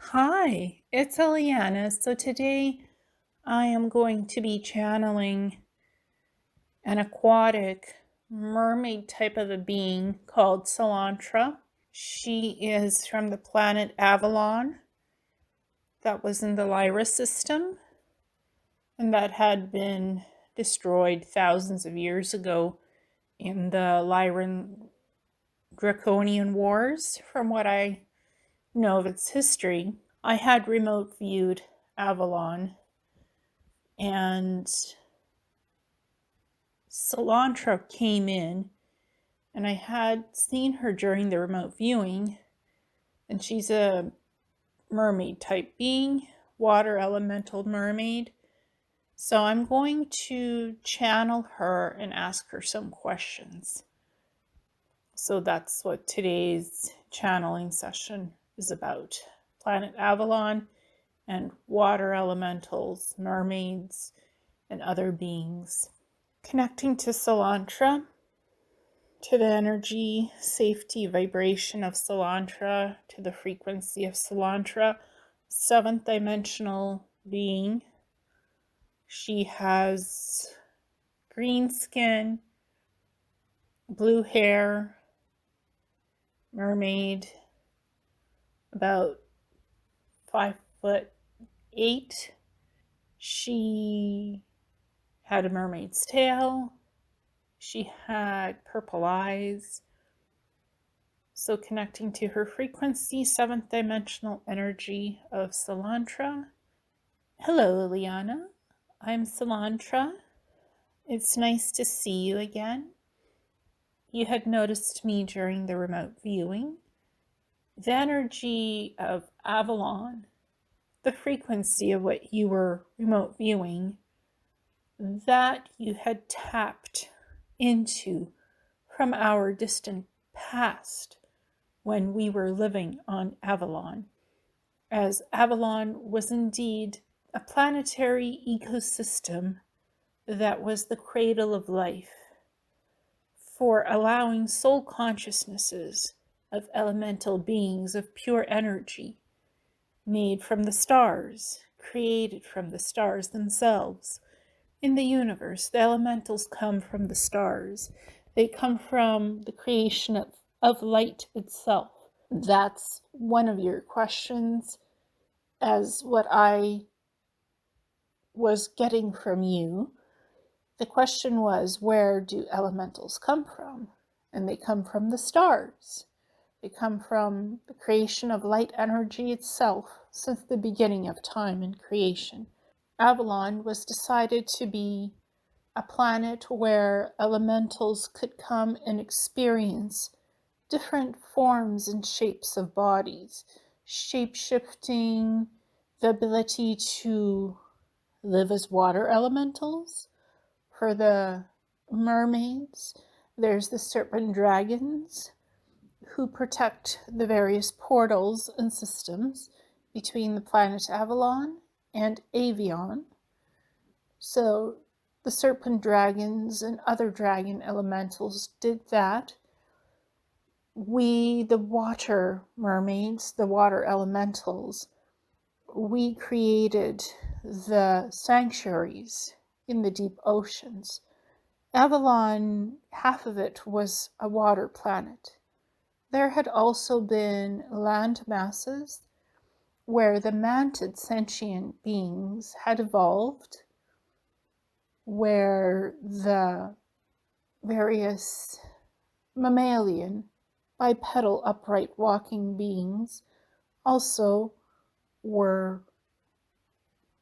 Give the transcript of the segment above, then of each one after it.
Hi, it's Ileana. So today I am going to be channeling an aquatic mermaid type of a being called Cilantra. She is from the planet Avalon that was in the Lyra system and that had been destroyed thousands of years ago in the Lyran Draconian Wars, from what I know of its history. I had remote viewed Avalon, and Cilantra came in, and I had seen her during the remote viewing, and she's a mermaid type being, water elemental mermaid. So I'm going to channel her and ask her some questions. So that's what today's channeling session is about. Planet Avalon and water elementals, mermaids, and other beings. Connecting to Cilantra, to the energy, safety, vibration of Cilantra, to the frequency of Cilantra, seventh dimensional being. She has green skin, blue hair, mermaid, about 5'8". She had a mermaid's tail. She had purple eyes. So connecting to her frequency, seventh dimensional energy of Cilantra. Hello, Ileana. I'm Cilantra. It's nice to see you again. You had noticed me during the remote viewing. The energy of Avalon, the frequency of what you were remote viewing, that you had tapped into from our distant past when we were living on Avalon, as Avalon was indeed a planetary ecosystem that was the cradle of life for allowing soul consciousnesses of elemental beings of pure energy made from the stars, created from the stars themselves. In the universe, the elementals come from the stars. They come from the creation of light itself. That's one of your questions, as what I was getting from you. The question was, where do elementals come from? And they come from the stars. They come from the creation of light energy itself since the beginning of time and creation. Avalon was decided to be a planet where elementals could come and experience different forms and shapes of bodies, shape shifting, the ability to live as water elementals. For the mermaids, there's the serpent dragons who protect the various portals and systems between the planet Avalon and Avion. So the serpent dragons and other dragon elementals did that. We, the water mermaids, the water elementals, we created the sanctuaries in the deep oceans. Avalon, half of it was a water planet. There had also been land masses where the mantid sentient beings had evolved, where the various mammalian, bipedal, upright walking beings also were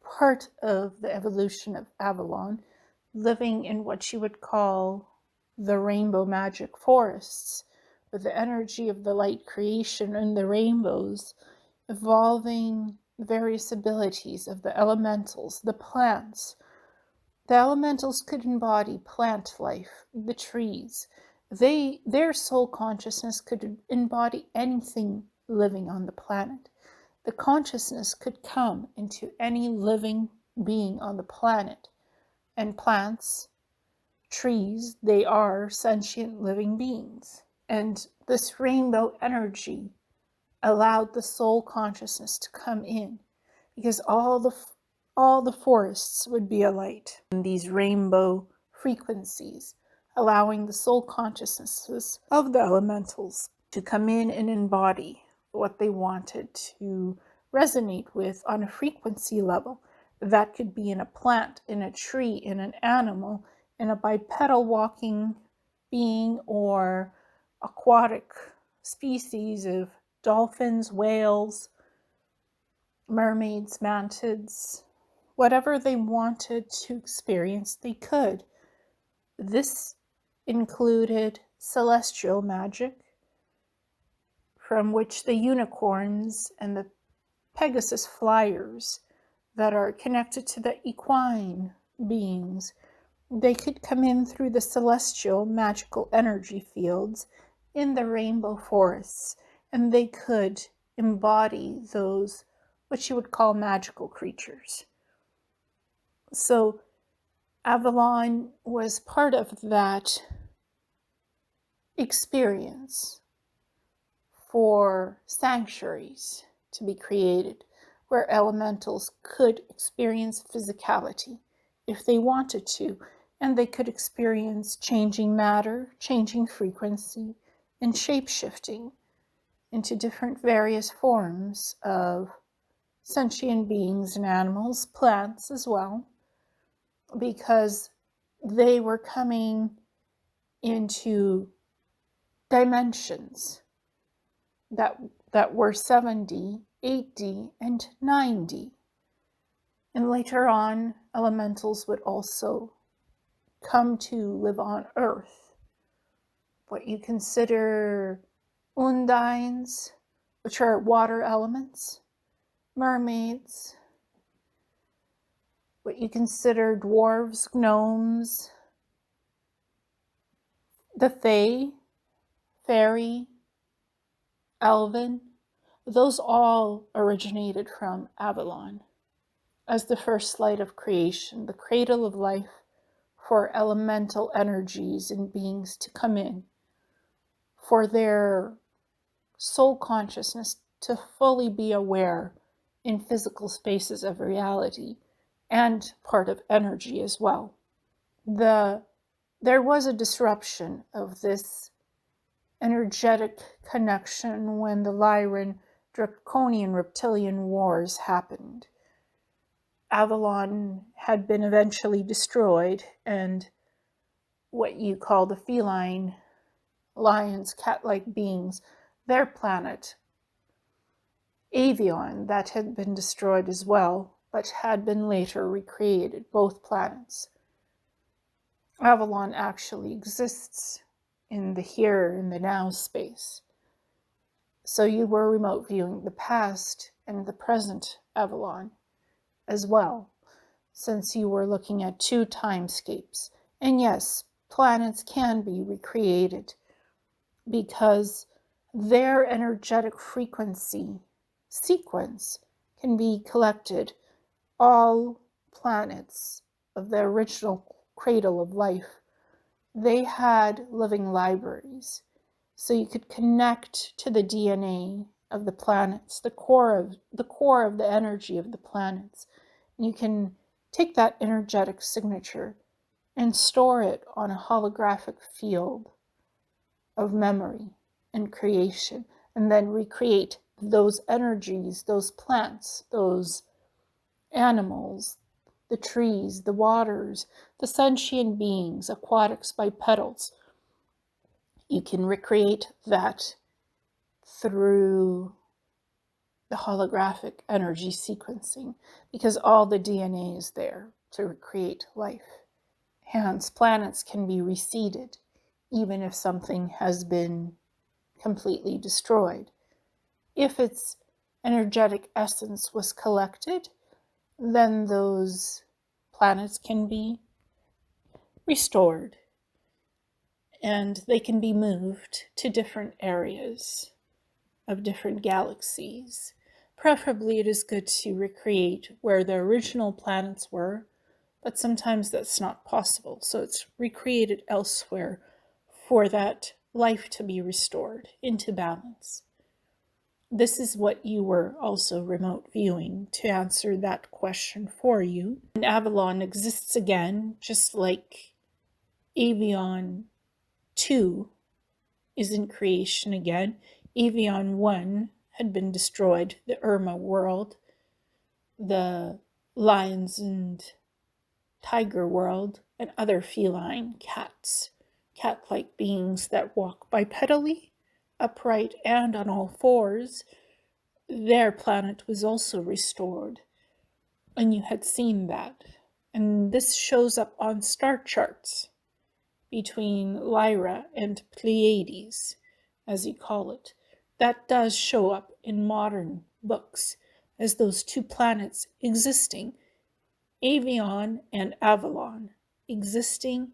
part of the evolution of Avalon, living in what you would call the rainbow magic forests, with the energy of the light creation and the rainbows, evolving various abilities of the elementals, the plants. The elementals could embody plant life, the trees. Their soul consciousness could embody anything living on the planet. The consciousness could come into any living being on the planet. And plants, trees, they are sentient living beings. And this rainbow energy allowed the soul consciousness to come in, because all the forests would be alight in these rainbow frequencies, allowing the soul consciousnesses of the elementals to come in and embody what they wanted to resonate with on a frequency level. That could be in a plant, in a tree, in an animal, in a bipedal walking being, or aquatic species of dolphins, whales, mermaids, mantids. Whatever they wanted to experience, they could. This included celestial magic, from which the unicorns and the Pegasus flyers that are connected to the equine beings, they could come in through the celestial magical energy fields in the rainbow forests, and they could embody those, what you would call magical creatures. So Avalon was part of that experience for sanctuaries to be created, where elementals could experience physicality if they wanted to, and they could experience changing matter, changing frequency, and shape-shifting into different various forms of sentient beings and animals, plants as well, because they were coming into dimensions that were 7D, 8D, and 9D. And later on, elementals would also come to live on Earth. What you consider undines, which are water elements, mermaids, what you consider dwarves, gnomes, the fae, fairy, elven, those all originated from Avalon as the first light of creation, the cradle of life for elemental energies and beings to come in, for their soul consciousness to fully be aware in physical spaces of reality and part of energy as well. There was a disruption of this energetic connection when the Lyran Draconian Reptilian Wars happened. Avalon had been eventually destroyed, and what you call the feline, lions, cat-like beings, their planet, Avalon, that had been destroyed as well, but had been later recreated, both planets. Avalon actually exists in the here and the now space. So you were remote viewing the past and the present Avalon as well, since you were looking at two timescapes. And yes, planets can be recreated because their energetic frequency sequence can be collected. All planets of the original cradle of life, they had living libraries. So you could connect to the DNA of the planets, the core of the energy of the planets. And you can take that energetic signature and store it on a holographic field of memory and creation, and then recreate those energies, those plants, those animals, the trees, the waters, the sentient beings, aquatics, bipedals. You can recreate that through the holographic energy sequencing, because all the DNA is there to create life. Hence, planets can be reseeded even if something has been completely destroyed. If its energetic essence was collected, then those planets can be restored and they can be moved to different areas of different galaxies. Preferably, it is good to recreate where the original planets were, but sometimes that's not possible, so it's recreated elsewhere for that life to be restored into balance. This is what you were also remote viewing to answer that question for you. And Avalon exists again, just like Avion 2 is in creation again. Avion 1 had been destroyed, the Irma world, the lions and tiger world, and other feline cats, cat-like beings that walk bipedally, upright and on all fours. Their planet was also restored, and you had seen that. And this shows up on star charts between Lyra and Pleiades, as you call it. That does show up in modern books as those two planets existing, Avion and Avalon, existing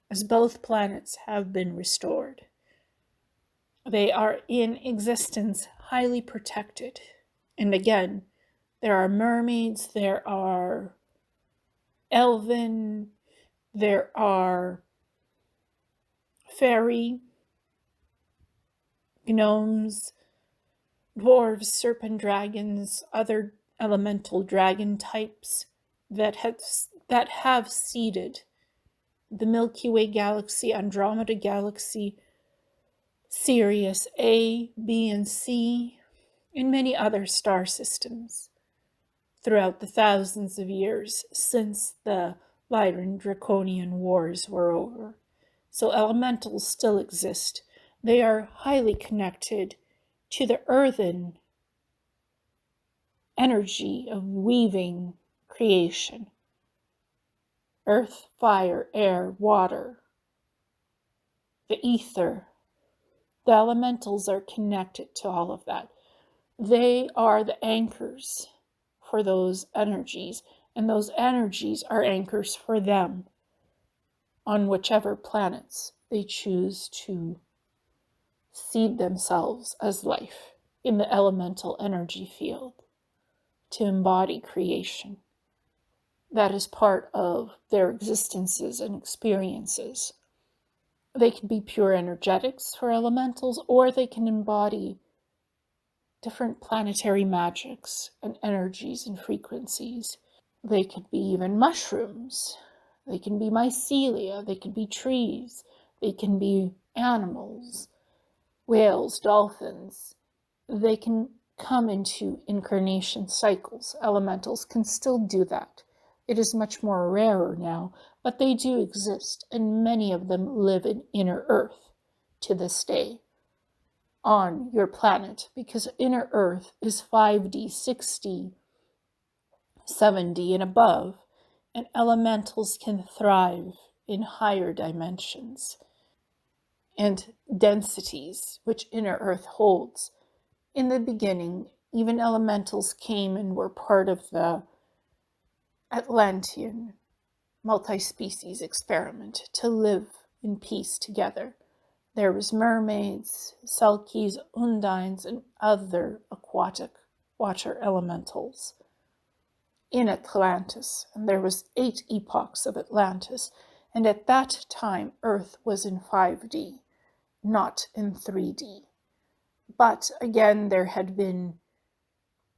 as both planets have been restored. They are in existence, highly protected. And again, there are mermaids, there are elven, there are fairy, gnomes, dwarves, serpent dragons, other elemental dragon types that have seeded the Milky Way galaxy, Andromeda galaxy, Sirius A, B, and C, and many other star systems throughout the thousands of years since the Lyran Draconian Wars were over. So elementals still exist. They are highly connected to the earthen energy of weaving creation. Earth, fire, air, water, the ether. The elementals are connected to all of that. They are the anchors for those energies, and those energies are anchors for them on whichever planets they choose to seed themselves as life in the elemental energy field to embody creation. That is part of their existences and experiences. They can be pure energetics for elementals, or they can embody different planetary magics and energies and frequencies. They could be even mushrooms. They can be mycelia. They can be trees. They can be animals, whales, dolphins. They can come into incarnation cycles. Elementals can still do that. It is much more rarer now, but they do exist, and many of them live in inner Earth to this day on your planet, because inner Earth is 5D, 6D, 7D, and above, and elementals can thrive in higher dimensions and densities which inner Earth holds. In the beginning, even elementals came and were part of the Atlantean multi-species experiment to live in peace together. There was mermaids, selkies, undines, and other aquatic water elementals in Atlantis. And there was 8 epochs of Atlantis. And at that time, Earth was in 5D, not in 3D. But again, there had been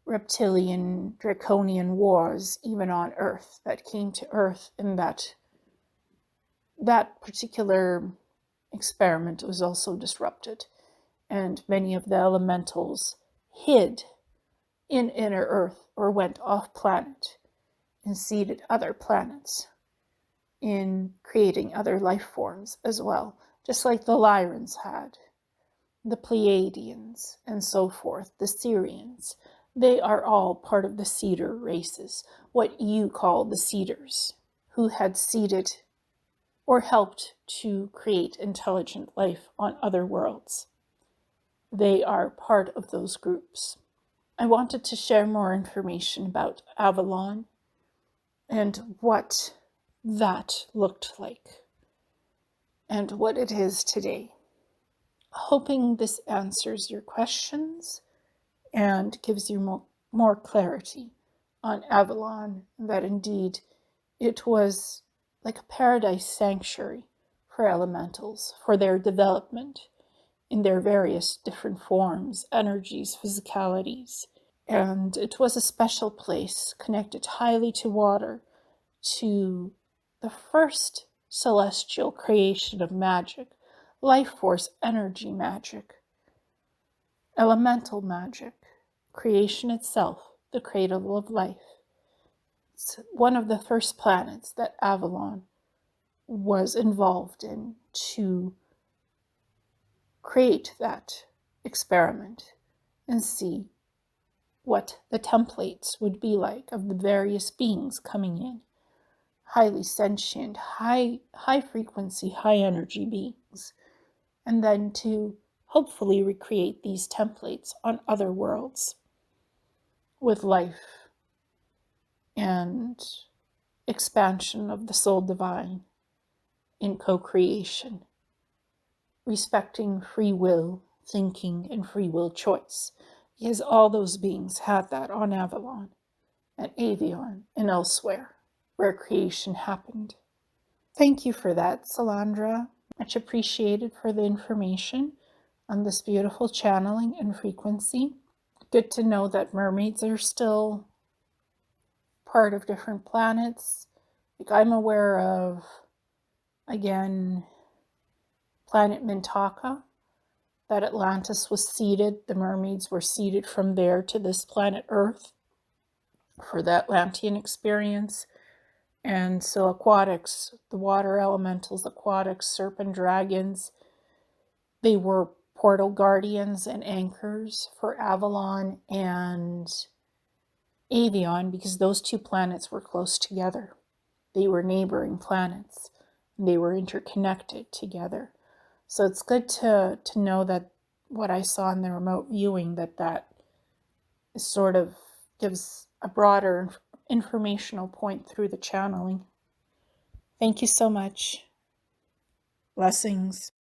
reptilian, draconian wars even on Earth that came to Earth, and that particular experiment was also disrupted. And many of the elementals hid in inner Earth or went off planet and seeded other planets in creating other life forms as well, just like the Lyrans had, the Pleiadians, and so forth, the Syrians. They are all part of the seeder races, what you call the seeders, who had seeded or helped to create intelligent life on other worlds. They are part of those groups. I wanted to share more information about Avalon and what that looked like and what it is today. Hoping this answers your questions and gives you more clarity on Avalon, that indeed it was like a paradise sanctuary for elementals, for their development in their various different forms, energies, physicalities. And it was a special place connected highly to water, to the first celestial creation of magic, life force energy magic, elemental magic, creation itself, the cradle of life. It's one of the first planets that Avalon was involved in to create that experiment and see what the templates would be like of the various beings coming in. Highly sentient, high frequency, high energy beings. And then to hopefully recreate these templates on other worlds with life and expansion of the soul divine in co-creation, respecting free will thinking and free will choice, because all those beings had that on Avalon and Avion and elsewhere where creation happened. Thank you for that, Cilantra. Much appreciated for the information on this beautiful channeling and frequency. Good to know that mermaids are still part of different planets. Like I'm aware of, again, planet Mintaka, that Atlantis was seeded, the mermaids were seeded from there to this planet Earth for the Atlantean experience. And so aquatics, the water elementals, aquatics, serpent dragons, they were portal guardians and anchors for Avalon and Avion because those two planets were close together. They were neighboring planets. And they were interconnected together. So it's good to know that what I saw in the remote viewing, that sort of gives a broader informational point through the channeling. Thank you so much. Blessings.